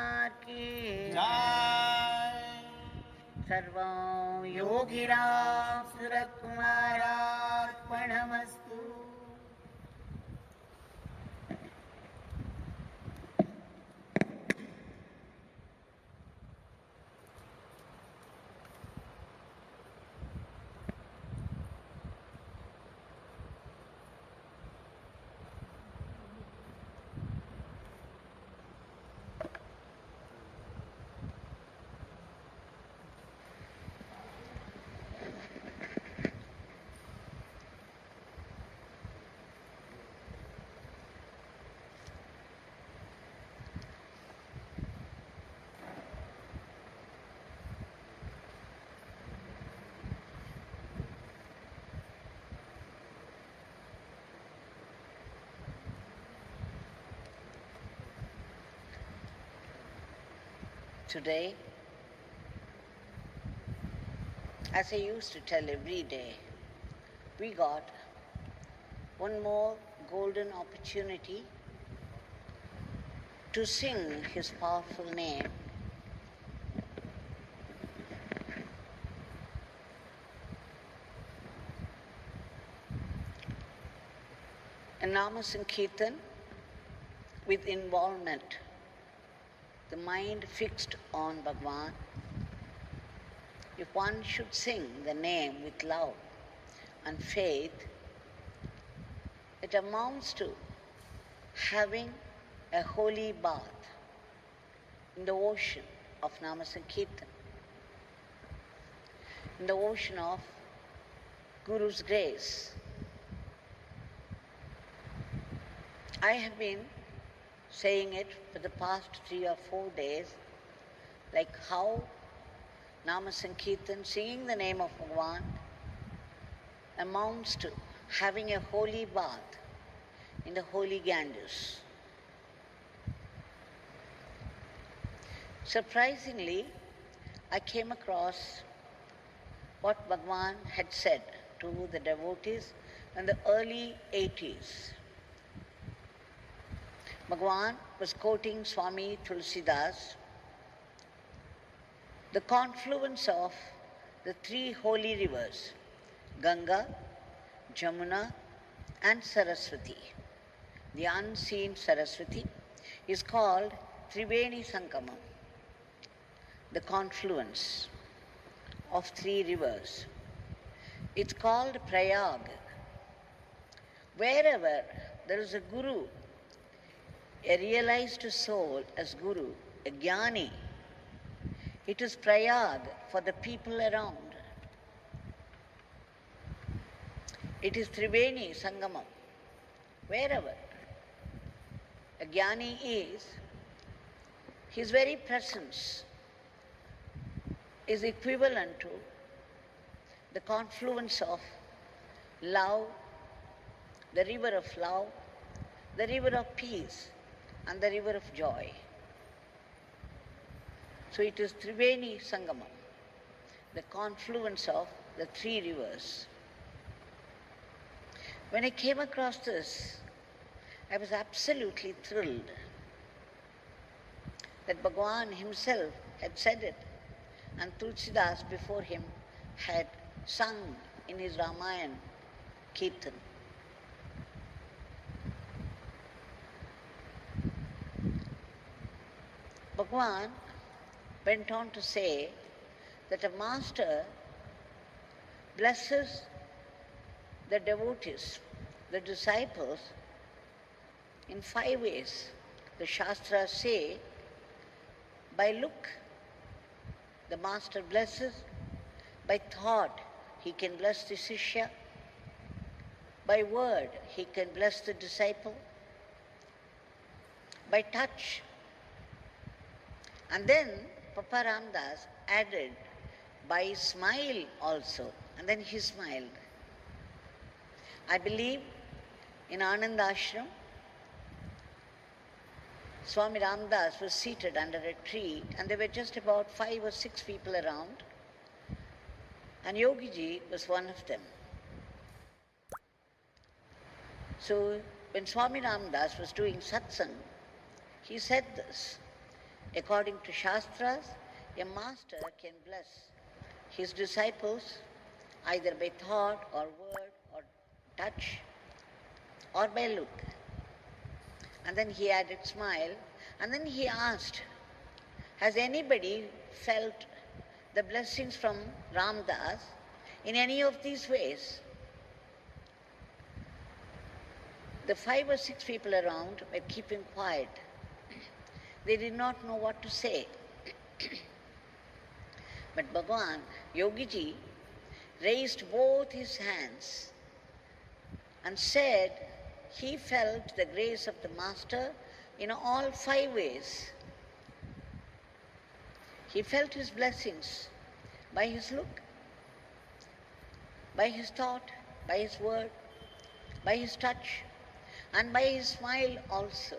Ramsuratkumar ki Jai. Sarvam Yogi Ramsuratkumar Arpanamastu. Today, as I used to tell every day, we got one more golden opportunity to sing His powerful name. A Nama Sankirtan with involvement, the mind fixed on Bhagwan. If one should sing the name with love and faith, it amounts to having a holy bath in the ocean of Nama Sankirtan, in the ocean of Guru's grace. I have been saying it for the past 3 or 4 days, like how Nama Sankirtan, singing the name of Bhagwan, amounts to having a holy bath in the holy Ganges. Surprisingly, I came across what Bhagwan had said to the devotees in the early 80s. Bhagwan was quoting Swami Tulsidas, the confluence of the 3 holy rivers, Ganga, Jamuna and Saraswati. The unseen Saraswati is called Triveni Sangamam, the confluence of 3 rivers. It's called Prayag. Wherever there is a Guru, a realized soul as Guru, a Jnani, it is Prayag for the people around. It is Triveni Sangamam. Wherever a Jnani is, his very presence is equivalent to the confluence of love, the river of love, the river of peace, and the river of joy. So it is Triveni Sangamam, the confluence of the 3 rivers. When I came across this, I was absolutely thrilled that Bhagwan himself had said it, and Tulsidas before him had sung in his Ramayana Kirtan. Bhagwan went on to say that a master blesses the devotees, the disciples, in 5 ways. The Shastras say, by look, the master blesses; by thought, he can bless the Sishya; by word, he can bless the disciple; by touch. And then Papa Ramdas added, by smile also, and then he smiled. I believe in Ananda Ashram, Swami Ramdas was seated under a tree and there were just about 5 or 6 people around, and Yogiji was one of them. So when Swami Ramdas was doing satsang, he said this, According to Shastras, a master can bless his disciples either by thought or word or touch or by look. And then he added smile, and then he asked, has anybody felt the blessings from Ramdas in any of these ways? The 5 or 6 people around were keeping quiet. They did not know what to say. But Bhagwan Yogiji raised both his hands and said he felt the grace of the Master in all 5 ways. He felt his blessings by his look, by his thought, by his word, by his touch, and by his smile also.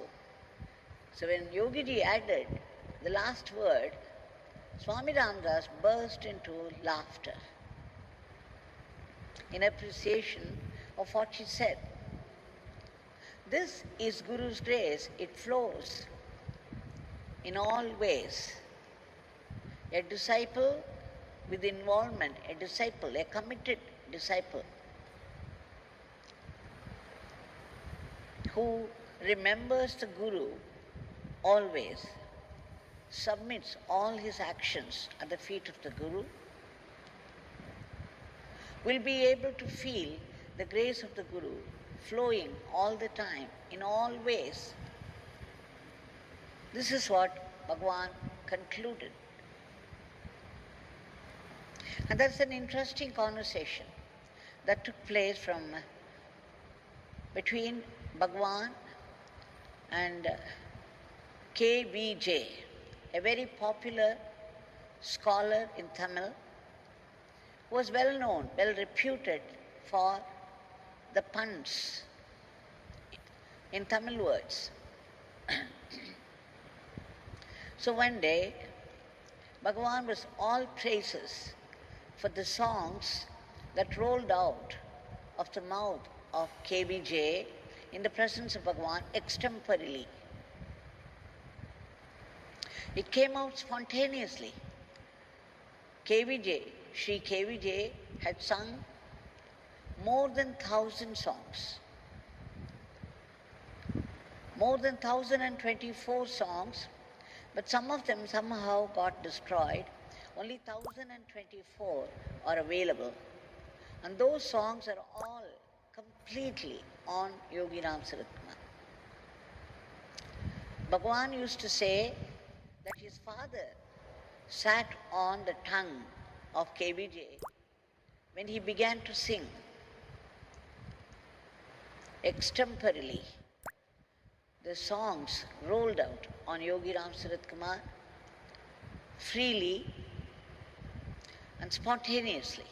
So when Yogiji added the last word, Swami Ramdas burst into laughter in appreciation of what he said. This is Guru's grace. It flows in all ways. A disciple with involvement, a disciple, a committed disciple who remembers the Guru always, submits all his actions at the feet of the Guru, will be able to feel the grace of the Guru flowing all the time, in all ways. This is what Bhagwan concluded. And that's an interesting conversation that took place between Bhagwan and KVJ, a very popular scholar in Tamil, who was well known, well reputed for the puns in Tamil words. So one day, Bhagwan was all praises for the songs that rolled out of the mouth of KVJ in the presence of Bhagwan extemporally. It came out spontaneously. Sri KVJ had sung more than 1,000 songs. More than 1,024 songs, but some of them somehow got destroyed. Only 1,024 are available. And those songs are all completely on Yogi Ramsuratkumar. Bhagwan used to say that his father sat on the tongue of KVJ when he began to sing extemporally. The songs rolled out on Yogi Ramsuratkumar freely and spontaneously.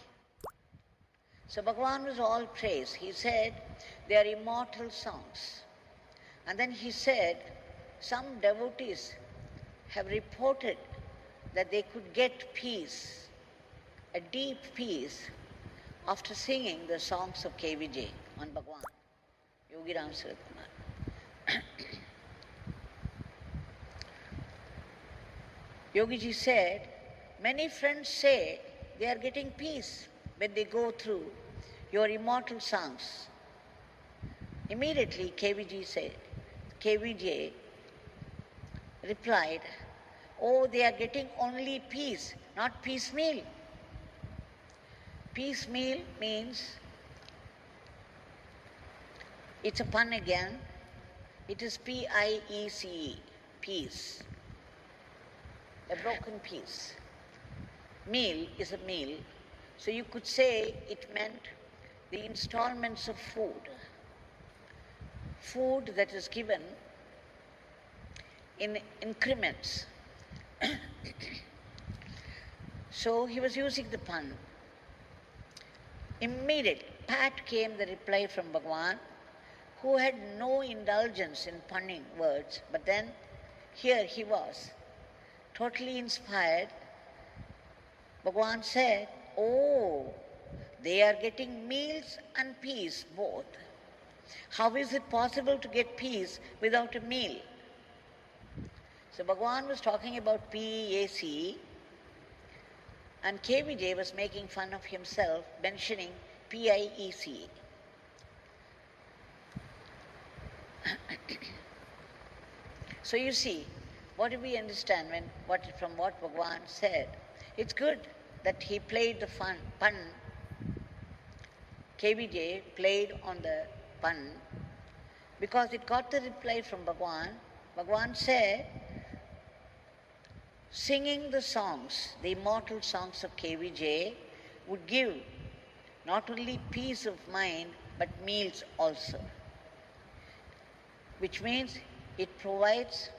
So Bhagwan was all praise. He said they are immortal songs. And then he said some devotees have reported that they could get peace, a deep peace, after singing the songs of KVJ on Bhagwan, Yogi Ramsuratkumar. Yogiji said, many friends say they are getting peace when they go through your immortal songs. Immediately KVJ replied, oh, they are getting only peace, not piecemeal. Piecemeal means, it's a pun again, it is P-I-E-C-E, peace, a broken piece. Meal is a meal, so you could say it meant the installments of food. Food that is given in increments. So he was using the pun. Immediately, pat came the reply from Bhagwan, who had no indulgence in punning words, but then here he was, totally inspired. Bhagwan said, oh, they are getting meals and peace both. How is it possible to get peace without a meal? So Bhagwan was talking about PAC, and KVJ was making fun of himself, mentioning PIEC. So you see, what do we understand from what Bhagwan said? It's good that he played the pun. KVJ played on the pun because it got the reply from Bhagwan. Bhagwan said, singing the songs, the immortal songs of KVJ, would give not only peace of mind but meals also, which means it provides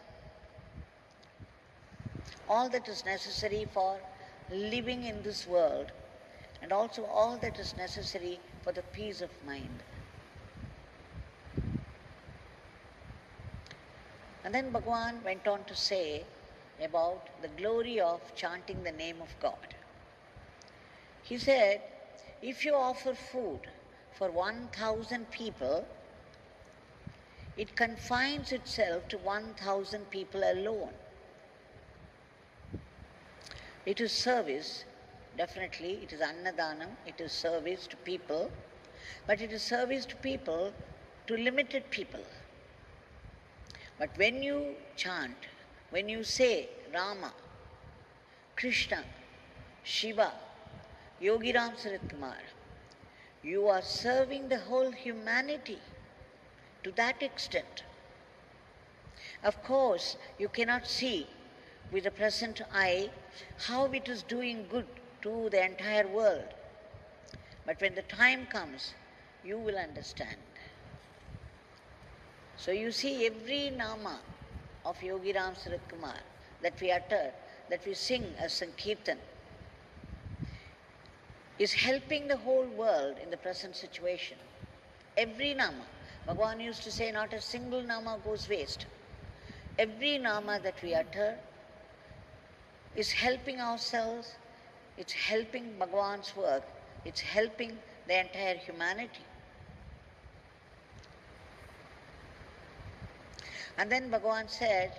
all that is necessary for living in this world and also all that is necessary for the peace of mind. And then Bhagwan went on to say about the glory of chanting the name of God. He said, if you offer food for 1,000 people, it confines itself to 1,000 people alone. It is service, definitely, it is annadanam, it is service to people, but it is service to people, to limited people. But when you chant, when you say Rama, Krishna, Shiva, Yogi Ramsuratkumar, you are serving the whole humanity to that extent. Of course, you cannot see with the present eye how it is doing good to the entire world. But when the time comes, you will understand. So you see, every nama of Yogi Ramsuratkumar that we utter, that we sing as Sankirtan, is helping the whole world in the present situation. Every nama. Bhagwan used to say, not a single nama goes waste. Every nama that we utter is helping ourselves, it's helping Bhagwan's work, it's helping the entire humanity. And then Bhagwan said,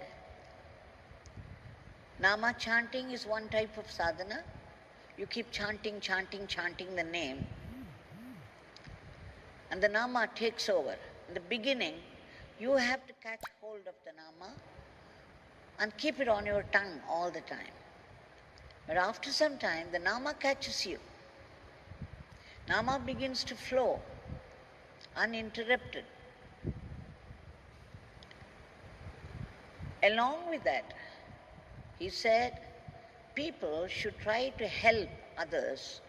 nama chanting is one type of sadhana. You keep chanting, chanting, chanting the name, and the nama takes over. In the beginning, you have to catch hold of the nama and keep it on your tongue all the time. But after some time, the nama catches you. Nama begins to flow uninterrupted. Along with that, he said, people should try to help others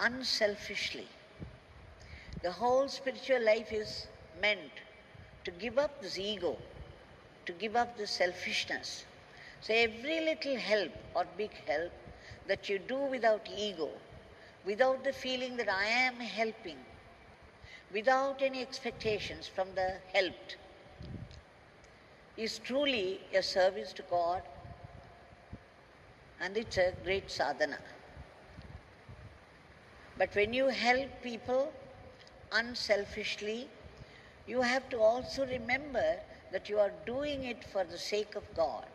unselfishly. The whole spiritual life is meant to give up this ego, to give up this selfishness. So every little help or big help that you do without ego, without the feeling that I am helping, without any expectations from the helped, is truly a service to God, and it's a great sadhana. But when you help people unselfishly, you have to also remember that you are doing it for the sake of God.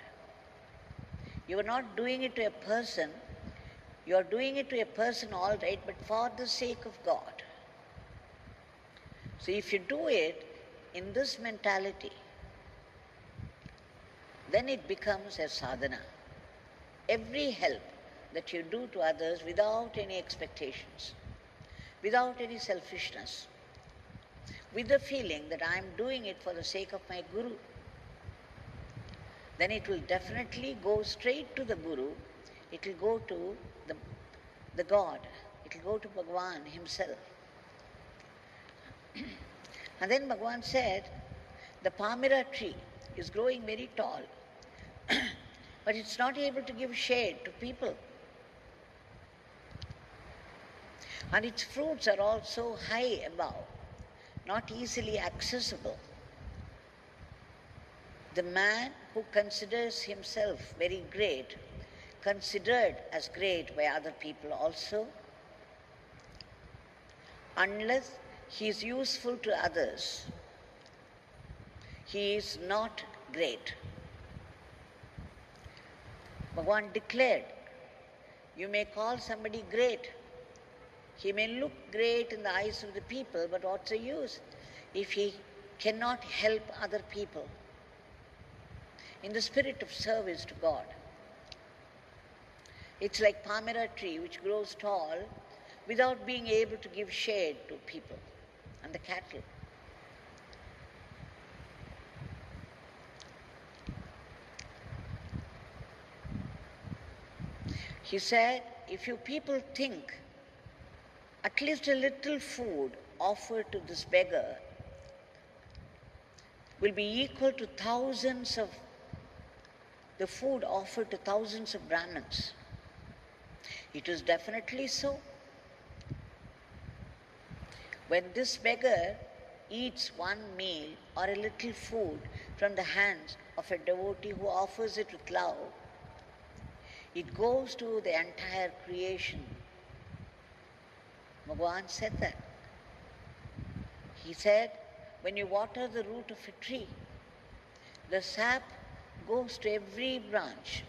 You are not doing it to a person. You are doing it to a person, all right, but for the sake of God. So if you do it in this mentality, then it becomes a sadhana. Every help that you do to others without any expectations, without any selfishness, with the feeling that I am doing it for the sake of my Guru, then it will definitely go straight to the Guru, it will go to the God, it will go to Bhagwan himself. And then Bhagwan said, the Palmyra tree is growing very tall, but it's not able to give shade to people. And its fruits are also high above, not easily accessible. The man who considers himself very great, considered as great by other people also, unless he is useful to others, he is not great. Bhagwan declared, you may call somebody great. He may look great in the eyes of the people, but what's the use if he cannot help other people in the spirit of service to God? It's like palmyra tree which grows tall without being able to give shade to people and the cattle. He said, if you people think at least a little food offered to this beggar will be equal to thousands of the food offered to thousands of Brahmins, it is definitely so. When this beggar eats one meal or a little food from the hands of a devotee who offers it with love, it goes to the entire creation. Bhagwan said that. He said, when you water the root of a tree, the sap goes to every branch,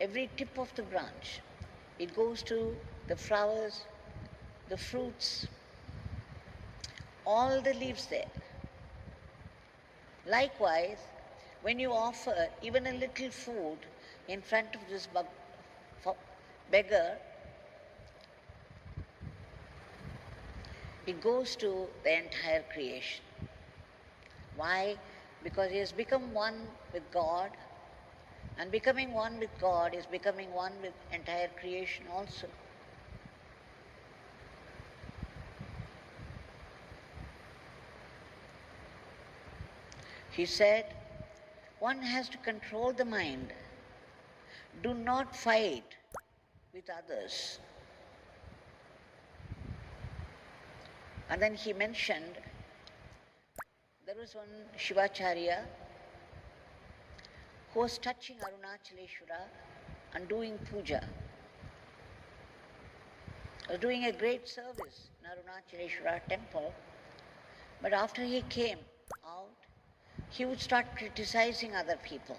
every tip of the branch. It goes to the flowers, the fruits, all the leaves there. Likewise, when you offer even a little food in front of this beggar, it goes to the entire creation. Why? Because he has become one with God, and becoming one with God is becoming one with entire creation also. He said, one has to control the mind. Do not fight with others. And then he mentioned, there was one Shivacharya who was touching Arunachaleshwara and doing puja. He was doing a great service in Arunachaleshwara temple, but after he came out, he would start criticizing other people.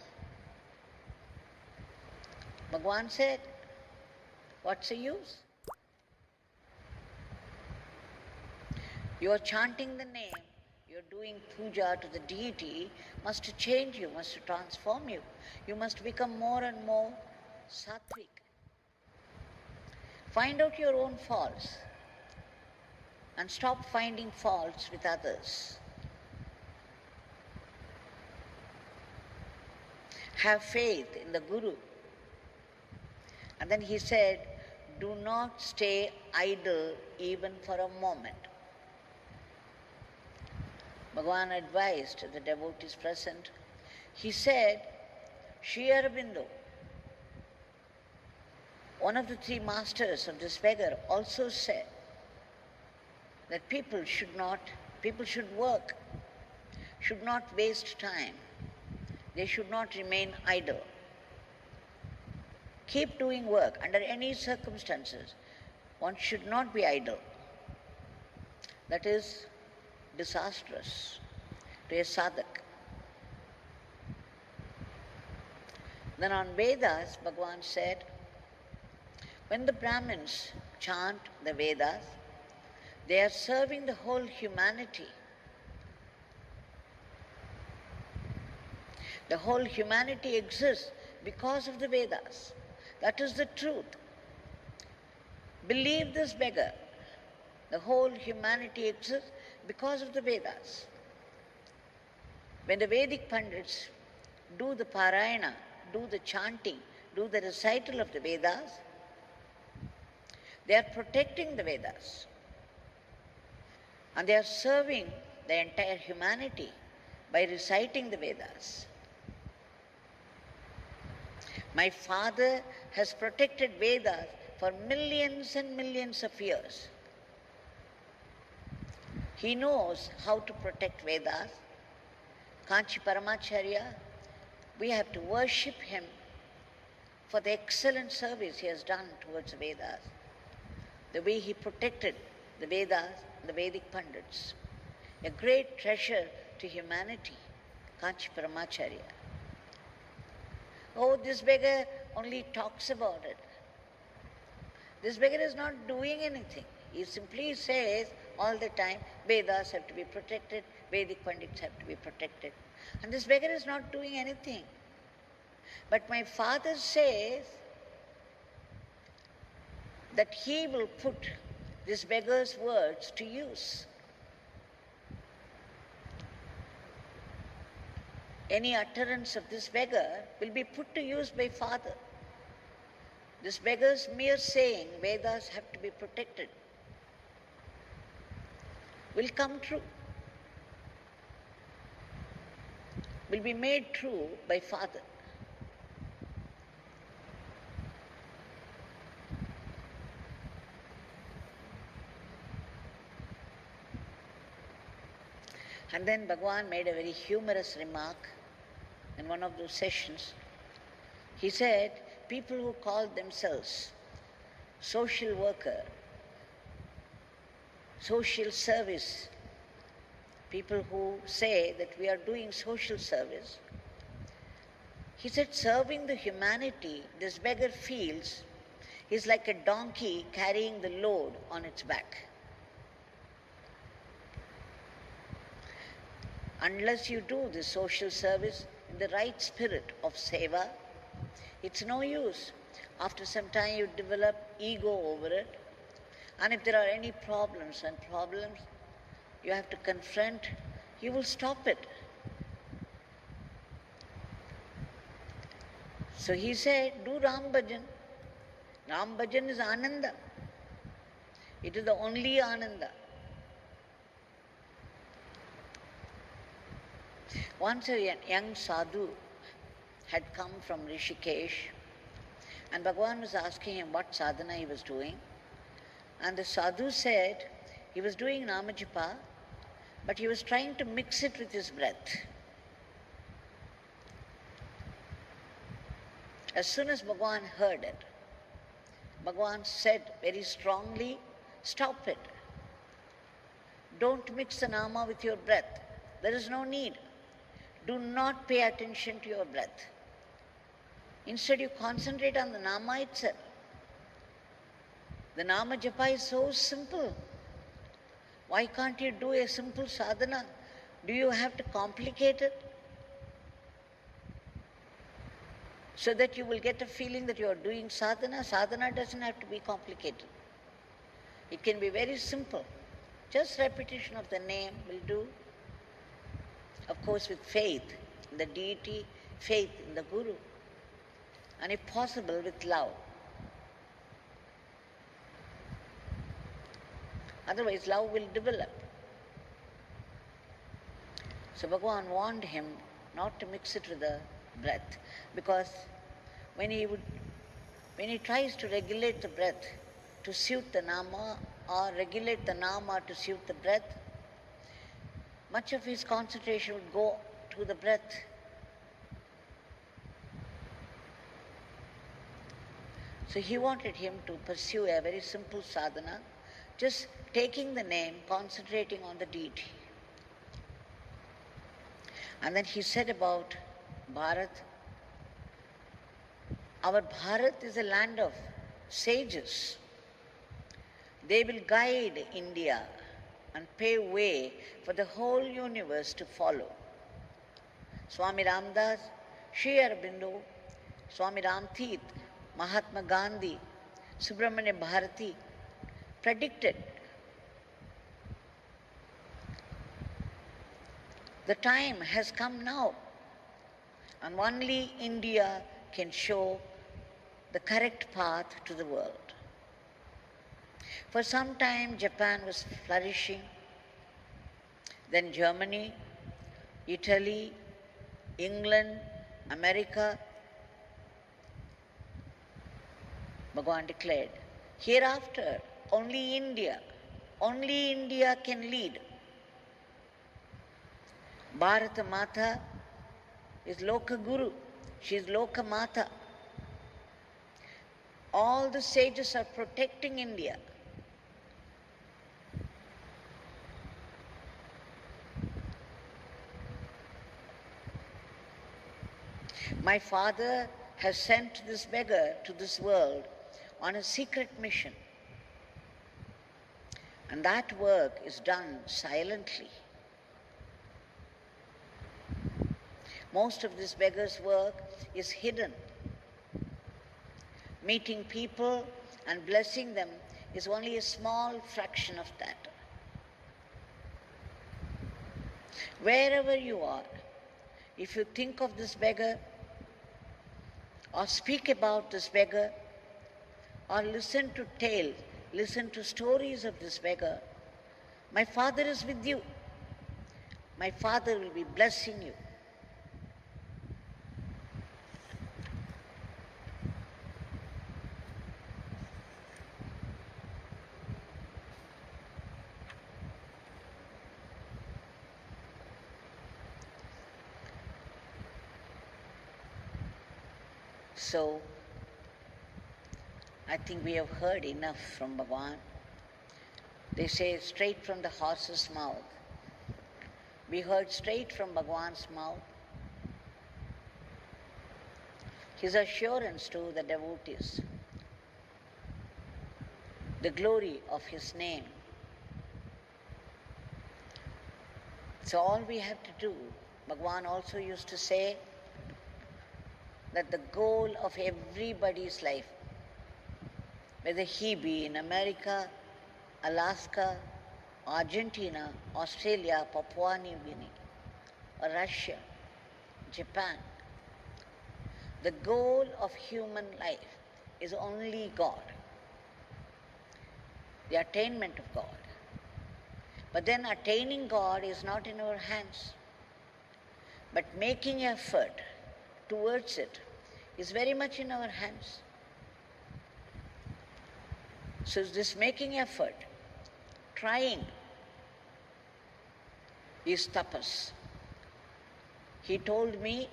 Bhagwan said, what's the use? You are chanting the name, you're doing puja to the deity, must change you, must transform you. You must become more and more sattvic. Find out your own faults and stop finding faults with others. Have faith in the Guru. And then he said, do not stay idle even for a moment. Bhagwan advised the devotees present. He said, Sri Aurobindo, one of the three masters of this beggar, also said that people should work, should not waste time. They should not remain idle. Keep doing work under any circumstances. One should not be idle. That is disastrous to a sadhak. Then on Vedas, Bhagwan said, when the Brahmins chant the Vedas, they are serving the whole humanity. The whole humanity exists because of the Vedas. That is the truth. Believe this beggar. The whole humanity exists because of the Vedas. When the Vedic Pandits do the Parayana, do the chanting, do the recital of the Vedas, they are protecting the Vedas. And they are serving the entire humanity by reciting the Vedas. My father has protected Vedas for millions and millions of years. He knows how to protect Vedas. Kanchi Paramacharya, we have to worship him for the excellent service he has done towards the Vedas, the way he protected the Vedas and the Vedic Pandits. A great treasure to humanity, Kanchi Paramacharya. Oh, this beggar only talks about it. This beggar is not doing anything. He simply says all the time, Vedas have to be protected, Vedic Pandits have to be protected. And this beggar is not doing anything. But my father says that he will put this beggar's words to use. Any utterance of this beggar will be put to use by father. This beggar's mere saying, Vedas have to be protected, will come true, will be made true by father. And then Bhagwan made a very humorous remark in one of those sessions. He said, people who call themselves social worker, social service, people who say that we are doing social service, he said, serving the humanity, this beggar feels is like a donkey carrying the load on its back. Unless you do this social service in the right spirit of seva, it's no use. After some time you develop ego over it, and if there are any problems you have to confront, you will stop it. So he said, do Ram Bhajan. Ram Bhajan is Ananda. It is the only Ananda. Once a young sadhu had come from Rishikesh, and Bhagwan was asking him what sadhana he was doing. And the sadhu said he was doing Namajapa, but he was trying to mix it with his breath. As soon as Bhagwan heard it, Bhagwan said very strongly, stop it. Don't mix the Nama with your breath. There is no need. Do not pay attention to your breath. Instead, you concentrate on the Nama itself. The Nama Japa is so simple. Why can't you do a simple sadhana? Do you have to complicate it? So that you will get a feeling that you are doing sadhana. Sadhana doesn't have to be complicated. It can be very simple. Just repetition of the name will do. Of course, with faith in the deity, faith in the Guru, and if possible, with love. Otherwise, love will develop. So Bhagavan warned him not to mix it with the breath, because when he tries to regulate the breath to suit the Nama, or regulate the Nama to suit the breath, much of his concentration would go to the breath. So he wanted him to pursue a very simple sadhana, just taking the name, concentrating on the deity. And then he said about Bharat, our Bharat is a land of sages. They will guide India and pave way for the whole universe to follow. Swami Ramdas, Sri Aurobindo, Swami Ramtirth, Mahatma Gandhi, Subramanya Bharati predicted the time has come now, and only India can show the correct path to the world. For some time, Japan was flourishing, then Germany, Italy, England, America. Bhagavan declared, hereafter, only India can lead. Bharata Mata is Loka Guru, she is Loka Mata. All the sages are protecting India. My father has sent this beggar to this world on a secret mission. And that work is done silently. Most of this beggar's work is hidden. Meeting people and blessing them is only a small fraction of that. Wherever you are, if you think of this beggar, or speak about this beggar, or listen to stories of this beggar, my Father is with you. My Father will be blessing you. So, I think we have heard enough from Bhagwan. They say straight from the horse's mouth. We heard straight from Bhagwan's mouth his assurance to the devotees, the glory of his name. So all we have to do, Bhagwan also used to say that the goal of everybody's life, whether he be in America, Alaska, Argentina, Australia, Papua New Guinea, or Russia, Japan, the goal of human life is only God, the attainment of God. But then attaining God is not in our hands, but making effort towards it is very much in our hands. So this making effort, trying, is tapas. He told me,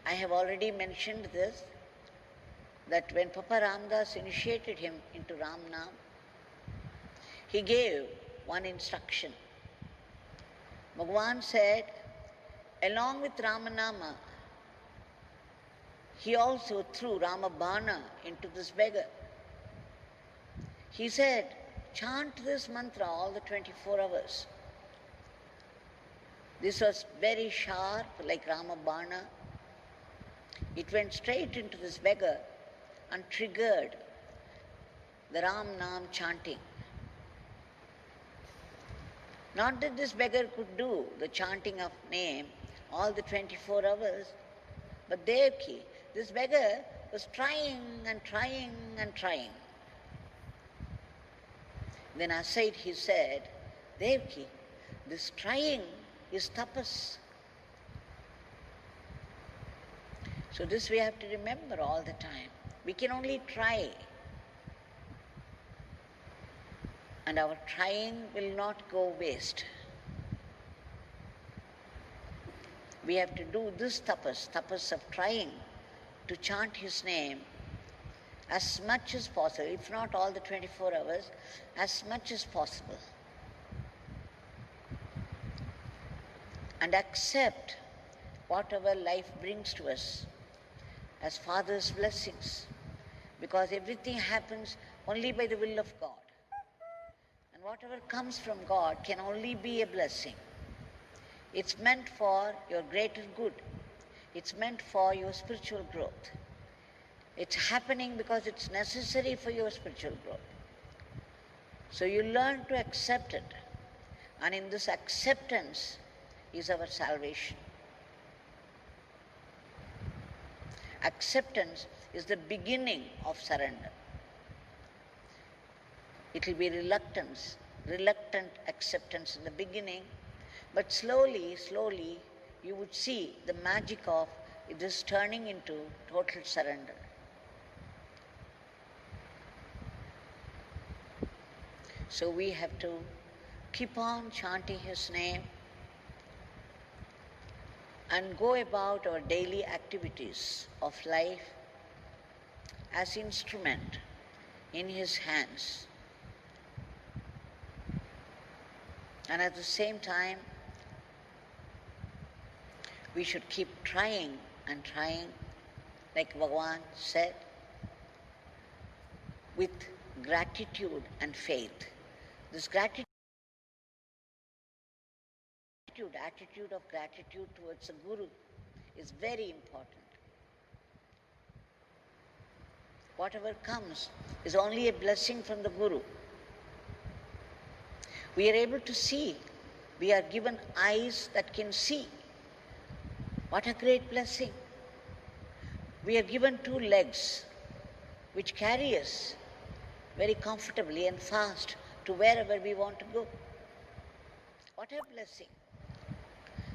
I have already mentioned this, that when Papa Ramdas initiated him into Ram Nam, he gave one instruction. Bhagwan said, along with Ramanama, he also threw Ramabana into this beggar. He said, chant this mantra all the 24 hours. This was very sharp, like Ramabana. It went straight into this beggar and triggered the Ram Nam chanting. Not that this beggar could do the chanting of name all the 24 hours, but Devaki, this beggar was trying and trying and trying. Then aside he said, Devaki, this trying is tapas. So this we have to remember all the time. We can only try. And our trying will not go waste. We have to do this tapas of trying to chant his name as much as possible, if not all the 24 hours, as much as possible. And accept whatever life brings to us as Father's blessings, because everything happens only by the will of God. And whatever comes from God can only be a blessing. It's meant for your greater good. It's meant for your spiritual growth. It's happening because it's necessary for your spiritual growth. So you learn to accept it. And in this acceptance is our salvation. Acceptance is the beginning of surrender. It will be reluctant acceptance in the beginning, but slowly, you would see the magic of this turning into total surrender. So we have to keep on chanting his name and go about our daily activities of life as instrument in his hands. And at the same time, we should keep trying and trying, like Bhagwan said, with gratitude and faith. This gratitude, attitude of gratitude towards a Guru is very important. Whatever comes is only a blessing from the Guru. We are able to see. We are given eyes that can see. What a great blessing. We are given 2 legs which carry us very comfortably and fast to wherever we want to go. What a blessing.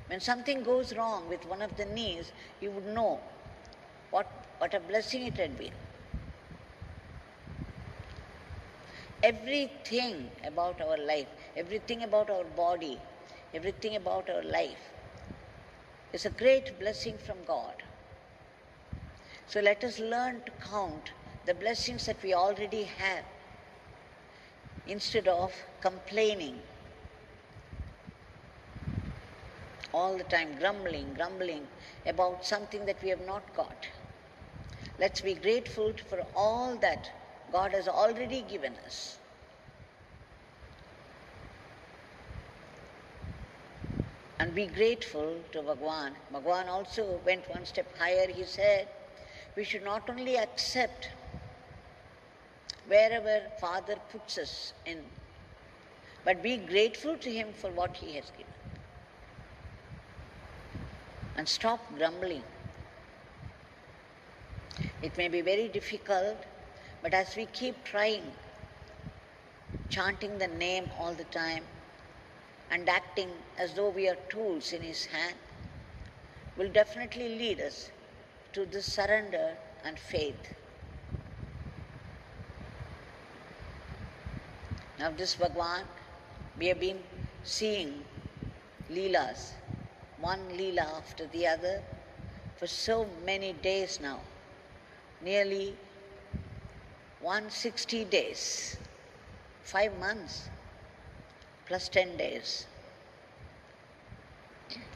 When something goes wrong with one of the knees, you would know what a blessing it had been. Everything about our life, everything about our body, everything about our life is a great blessing from God. So let us learn to count the blessings that we already have instead of complaining all the time, grumbling about something that we have not got. Let's be grateful for all that God has already given us. And be grateful to Bhagwan. Bhagwan also went one step higher. He said, we should not only accept wherever Father puts us in, but be grateful to him for what he has given. And stop grumbling. It may be very difficult, but as we keep trying, chanting the name all the time and acting as though we are tools in his hand, will definitely lead us to this surrender and faith. Now this Bhagwan, we have been seeing Leelas, one Leela after the other, for so many days now. Nearly 160 days, 5 months, plus 10 days.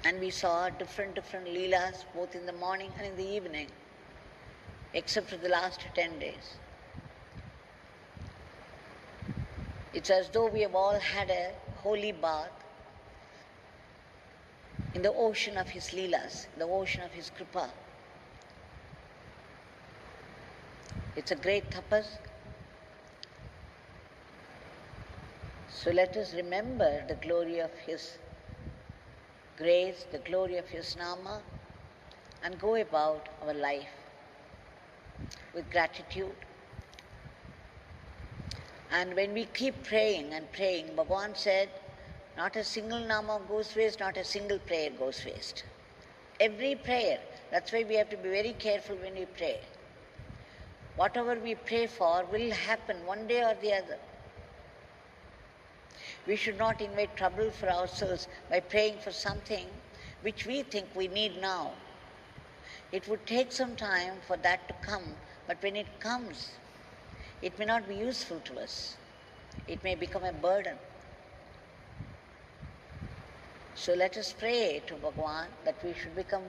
And we saw different Leelas, both in the morning and in the evening, except for the last 10 days. It's as though we have all had a holy bath in the ocean of his Leelas, the ocean of his Kripa. It's a great tapas. So let us remember the glory of his grace, the glory of his nama, and go about our life with gratitude. And when we keep praying and praying, Bhagwan said, not a single nama goes waste, not a single prayer goes waste. Every prayer. That's why we have to be very careful when we pray. Whatever we pray for will happen one day or the other. We should not invite trouble for ourselves by praying for something which we think we need now. It would take some time for that to come, but when it comes, it may not be useful to us. It may become a burden. So let us pray to Bhagwan that we should become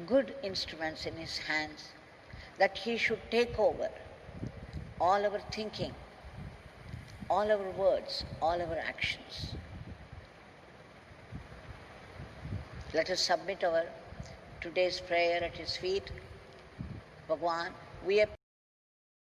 good instruments in his hands, that he should take over all our thinking, all our words, all our actions. Let us submit our today's prayer at his feet. Bhagwan, we are